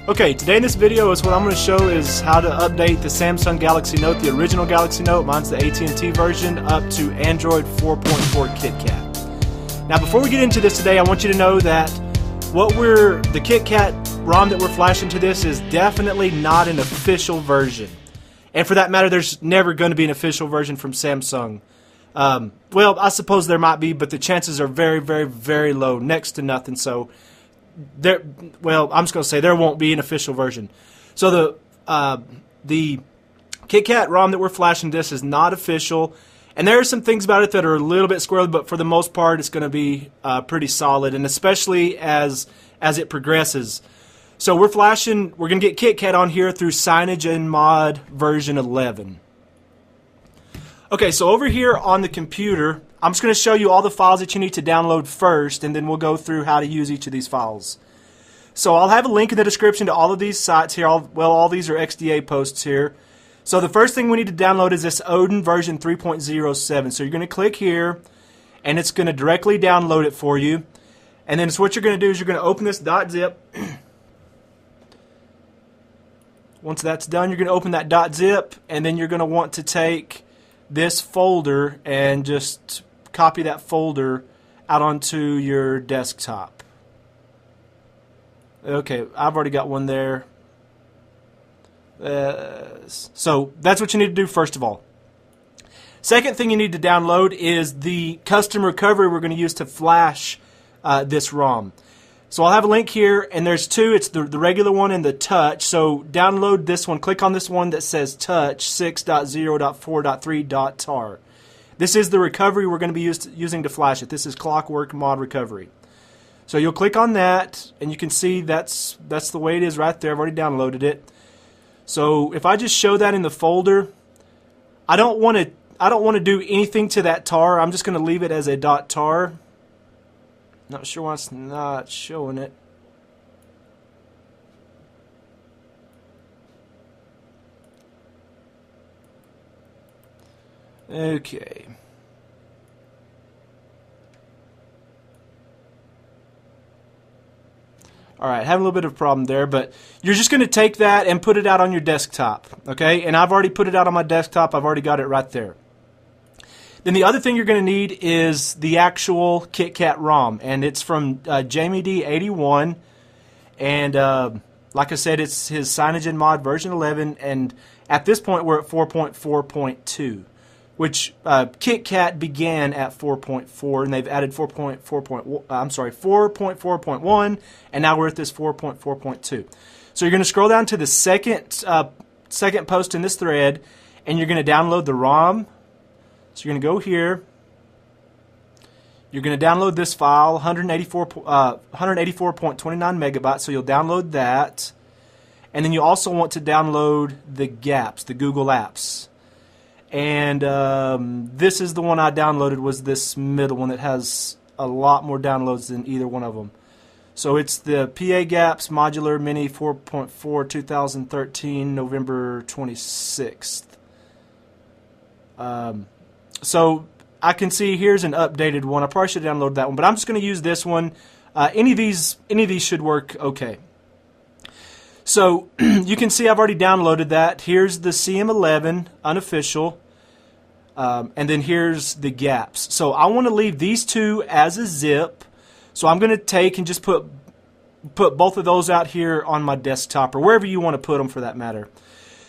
Okay, today in this video is what I'm going to show is how to update the Samsung Galaxy Note, the original Galaxy Note, mine's the AT&T version, up to Android 4.4 KitKat. Now before we get into this today, I want you to know that the KitKat ROM that we're flashing to this is definitely not an official version. And for that matter, there's never going to be an official version from Samsung. Well, I suppose there might be, but the chances are very, very, very low, next to nothing. So I'm just going to say there won't be an official version. So the KitKat ROM that we're flashing this is not official, and there are some things about it that are a little bit squirrely, but for the most part it's going to be pretty solid, and especially as it progresses. So we're going to get KitKat on here through Signage and Mod version 11. Okay, so over here on the computer, I'm just going to show you all the files that you need to download first, and then we'll go through how to use each of these files. So I'll have a link in the description to all of these sites here. All these are XDA posts here. So the first thing we need to download is this Odin version 3.07. So you're going to click here, and it's going to directly download it for you. And then so what you're going to do is you're going to open this .zip. Once that's done, you're going to open that .zip, and then you're going to want to take this folder and just copy that folder out onto your desktop. Okay, I've already got one there. So that's what you need to do first of all. Second thing you need to download is the custom recovery we're going to use to flash this ROM. So I'll have a link here, and there's two. It's the regular one and the touch. So download this one. Click on this one that says touch 6.0.4.3.tar. This is the recovery we're going to be using to flash it. This is Clockwork Mod Recovery. So you'll click on that, and you can see that's the way it is right there. I've already downloaded it. So if I just show that in the folder, I don't want to do anything to that tar. I'm just going to leave it as a .tar. Not sure why it's not showing it. Okay. Alright, having a little bit of a problem there, but you're just going to take that and put it out on your desktop. Okay, and I've already put it out on my desktop. I've already got it right there. Then the other thing you're going to need is the actual KitKat ROM, and it's from Jamie D81, and like I said, it's his Signage and Mod version 11, and at this point we're at 4.4.2, which KitKat began at 4.4, and they've added 4.4.1, and now we're at this 4.4.2. So you're going to scroll down to the second post in this thread, and you're going to download the ROM. So you're going to go here, you're going to download this file, 184.29 megabytes, so you'll download that, and then you also want to download the GApps, the Google Apps, and this is the one I downloaded, was this middle one that has a lot more downloads than either one of them. So it's the PA GApps Modular Mini 4.4 2013, November 26th. So I can see here's an updated one. I probably should download that one, but I'm just going to use this one. Any of these should work okay. So you can see I've already downloaded that. Here's the CM11 unofficial, and then here's the GApps. So I want to leave these two as a zip. So I'm going to take and just put both of those out here on my desktop or wherever you want to put them for that matter.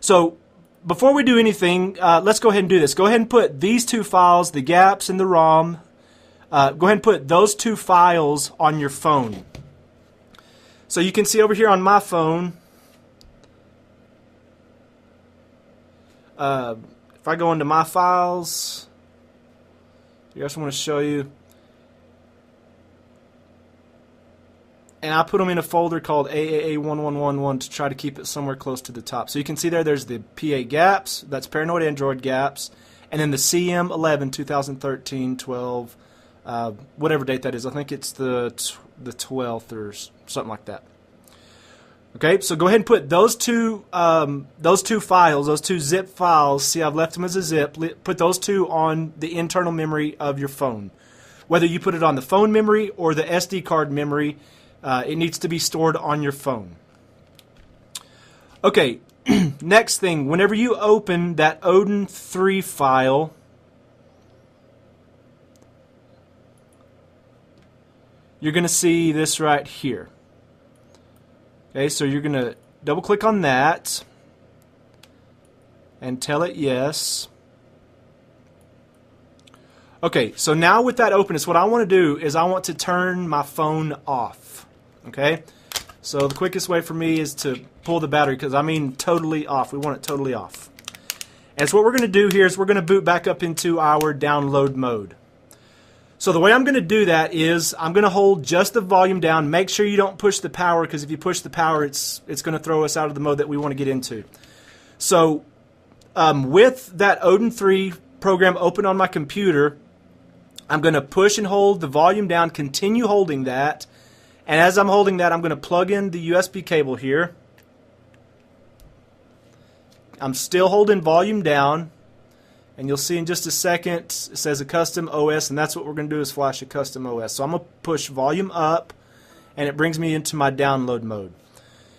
So before we do anything, let's go ahead and do this. Go ahead and put these two files, the GApps and the ROM, go ahead and put those two files on your phone. So you can see over here on my phone, if I go into my files, I just want to show you, and I put them in a folder called AAA1111 to try to keep it somewhere close to the top. So you can see there's the PA GApps, that's Paranoid Android GApps, and then the CM11 2013 12, whatever date that is. I think it's the 12th or something like that. Okay, so go ahead and put those two files, those two zip files. See, I've left them as a zip. Put those two on the internal memory of your phone. Whether you put it on the phone memory or the SD card memory, it needs to be stored on your phone. Okay, next thing, whenever you open that Odin 3 file, you're going to see this right here. Okay, so you're going to double click on that and tell it yes. Okay, so now with that open, what I want to do is I want to turn my phone off. Okay, so the quickest way for me is to pull the battery, because I mean totally off. We want it totally off. And so what we're going to do here is we're going to boot back up into our download mode. So the way I'm going to do that is I'm going to hold just the volume down. Make sure you don't push the power, because if you push the power, it's going to throw us out of the mode that we want to get into. So with that Odin 3 program open on my computer, I'm going to push and hold the volume down, continue holding that, and as I'm holding that, I'm going to plug in the USB cable here. I'm still holding volume down, and you'll see in just a second it says a custom OS, and that's what we're going to do is flash a custom OS. So I'm going to push volume up, and it brings me into my download mode.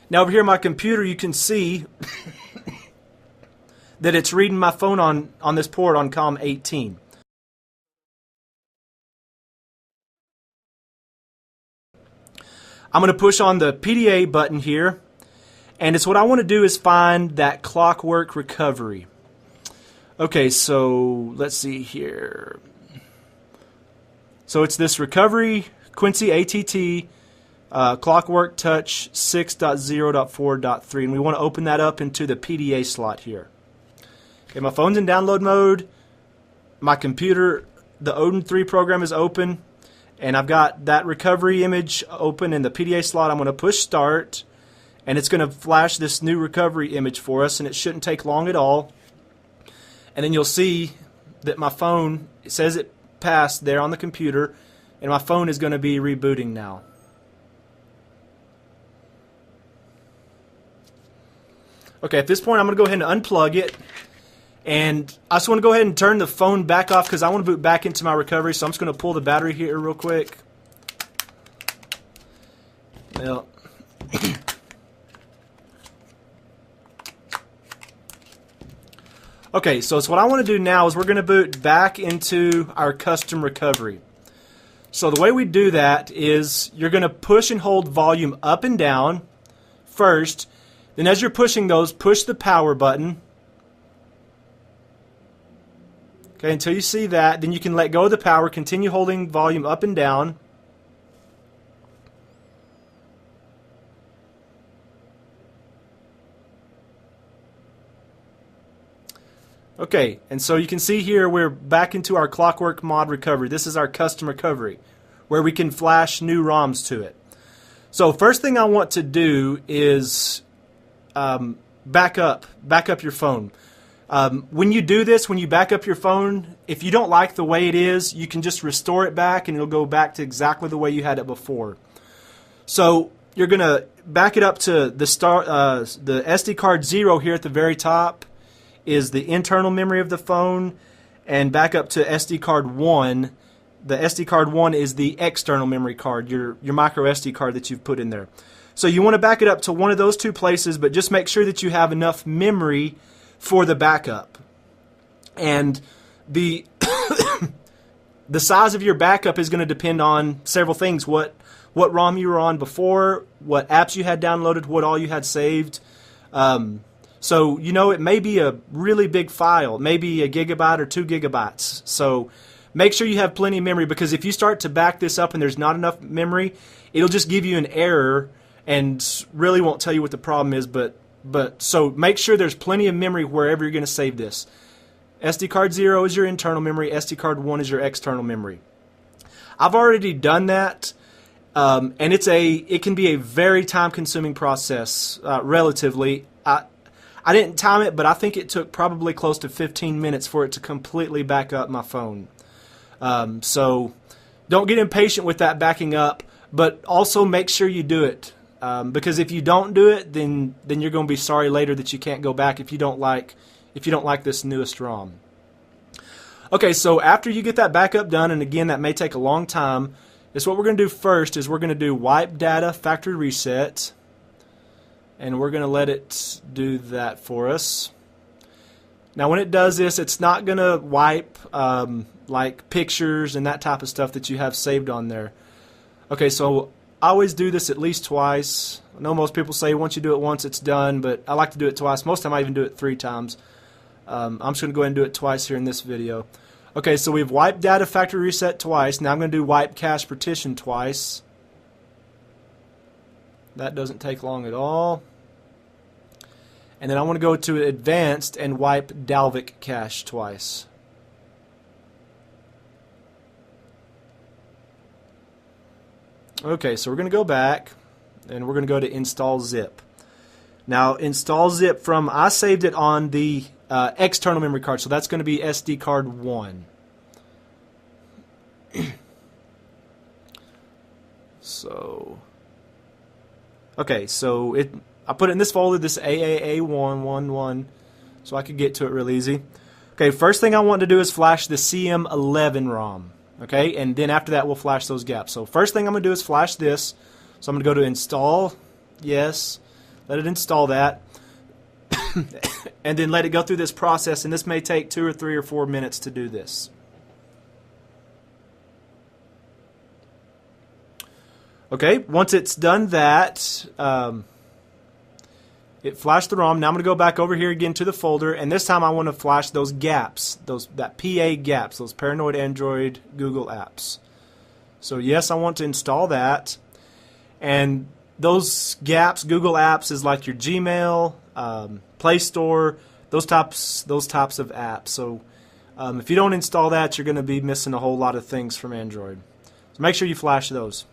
Now over here on my computer, you can see that it's reading my phone on this port on COM 18. I'm going to push on the PDA button here, and it's what I want to do is find that clockwork recovery. Okay, so let's see here. So it's this recovery Quincy AT&T clockwork touch 6.0.4.3, and we want to open that up into the PDA slot here. Okay, my phone's in download mode. My computer, the Odin 3 program is open. And I've got that recovery image open in the PDA slot. I'm going to push start, and it's going to flash this new recovery image for us, and it shouldn't take long at all. And then you'll see that my phone, it says it passed there on the computer, and my phone is going to be rebooting now. Okay, at this point I'm going to go ahead and unplug it. And I just want to go ahead and turn the phone back off because I want to boot back into my recovery. So I'm just going to pull the battery here real quick. Well, okay, so what I want to do now is we're going to boot back into our custom recovery. So the way we do that is you're going to push and hold volume up and down first. Then as you're pushing those, push the power button. Okay, until you see that, then you can let go of the power, continue holding volume up and down. Okay, and so you can see here we're back into our clockwork mod recovery. This is our custom recovery, where we can flash new ROMs to it. So first thing I want to do is back up your phone. When you do this, when you back up your phone, if you don't like the way it is, you can just restore it back and it'll go back to exactly the way you had it before. So you're going to back it up to the SD card 0 here at the very top is the internal memory of the phone, and back up to SD card 1. The SD card 1 is the external memory card, your micro SD card that you've put in there. So you want to back it up to one of those two places, but just make sure that you have enough memory for the backup. And the the size of your backup is going to depend on several things. What ROM you were on before, what apps you had downloaded, what all you had saved. So, you know, it may be a really big file, maybe a gigabyte or 2 gigabytes. So make sure you have plenty of memory, because if you start to back this up and there's not enough memory, it'll just give you an error and really won't tell you what the problem is. But so make sure there's plenty of memory wherever you're going to save this. SD card 0 is your internal memory. SD card 1 is your external memory. I've already done that, and it can be a very time-consuming process, relatively. I didn't time it, but I think it took probably close to 15 minutes for it to completely back up my phone. So don't get impatient with that backing up, but also make sure you do it. Because if you don't do it, then you're going to be sorry later that you can't go back if you don't like this newest ROM. Okay, so after you get that backup done, and again that may take a long time, what we're going to do first is we're going to do wipe data factory reset, and we're going to let it do that for us. Now when it does this, it's not going to wipe like pictures and that type of stuff that you have saved on there. Okay, so I always do this at least twice. I know most people say once you do it once it's done, but I like to do it twice. Most of the time I even do it 3 times. I'm just going to go ahead and do it twice here in this video. Okay, so we've wiped data factory reset twice. Now I'm going to do wipe cache partition twice. That doesn't take long at all. And then I want to go to advanced and wipe Dalvik cache twice. Okay, so we're going to go back and we're going to go to install zip. Now install zip from, I saved it on the external memory card, so that's going to be SD card 1. So okay, so I put it in this folder, this AAA111, so I could get to it real easy. Okay, first thing I want to do is flash the CM11 ROM. Okay, and then after that we'll flash those gaps. So first thing I'm going to do is flash this. So I'm going to go to install, yes, let it install that, and then let it go through this process, and this may take 2 or 3 or 4 minutes to do this. Okay, once it's done that, it flashed the ROM. Now I'm going to go back over here again to the folder, and this time I want to flash those gaps, that PA gaps, those Paranoid Android Google apps. So yes, I want to install that. And those gaps, Google apps, is like your Gmail, Play Store, those types of apps. So if you don't install that, you're going to be missing a whole lot of things from Android. So make sure you flash those.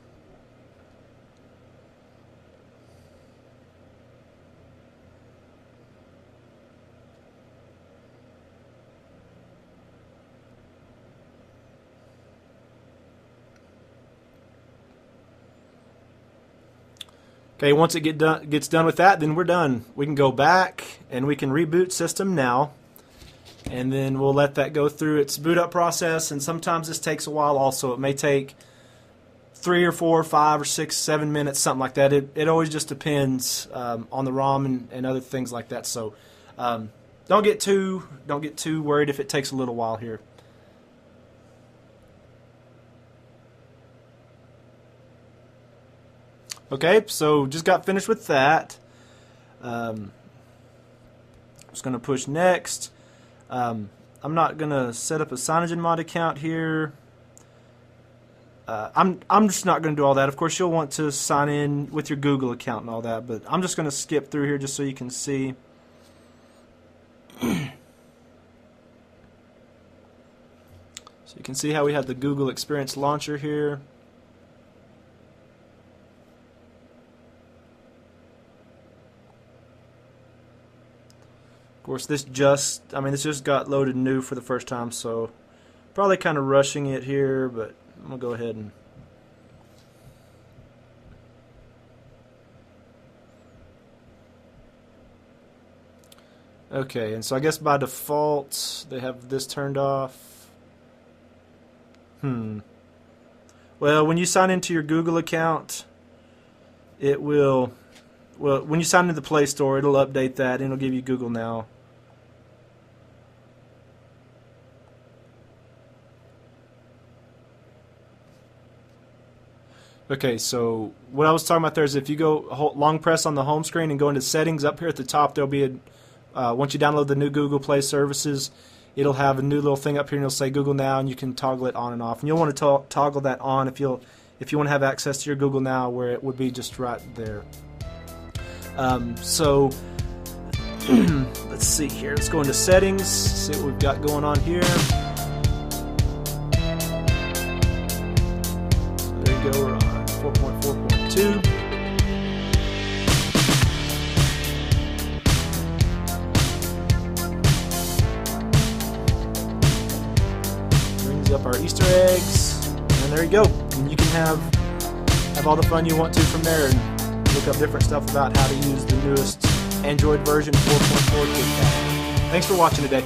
Okay, once it gets done with that, then we're done. We can go back and we can reboot system now, and then we'll let that go through its boot up process. And sometimes this takes a while also. It may take 3 or 4 or 5 or 6, 7 minutes, something like that. It always just depends on the ROM and other things like that. So don't get too worried if it takes a little while here. Okay, so just got finished with that. I'm just going to push next. I'm not going to set up a CyanogenMod account here. I'm just not going to do all that. Of course, you'll want to sign in with your Google account and all that, but I'm just going to skip through here just so you can see. So you can see how we have the Google Experience Launcher here. Of course, this just got loaded new for the first time, so probably kind of rushing it here, but I'm going to go ahead and okay, and so I guess by default they have this turned off. Well, when you sign into your Google account, it will, well, when you sign into the Play Store, it'll update that and it'll give you Google Now. Okay, so what I was talking about there is if you go long press on the home screen and go into settings, up here at the top there'll be a, once you download the new Google Play services, it'll have a new little thing up here and it'll say Google Now, and you can toggle it on and off. And you'll want to toggle that on if you want to have access to your Google Now, where it would be just right there. So let's see here. Let's go into settings, see what we've got going on here. So there you go, we're on 4.4.2. Brings up our Easter eggs, and there you go. And you can have all the fun you want to from there, and look up different stuff about how to use the newest Android version 4.4 KitKat. Thanks for watching today.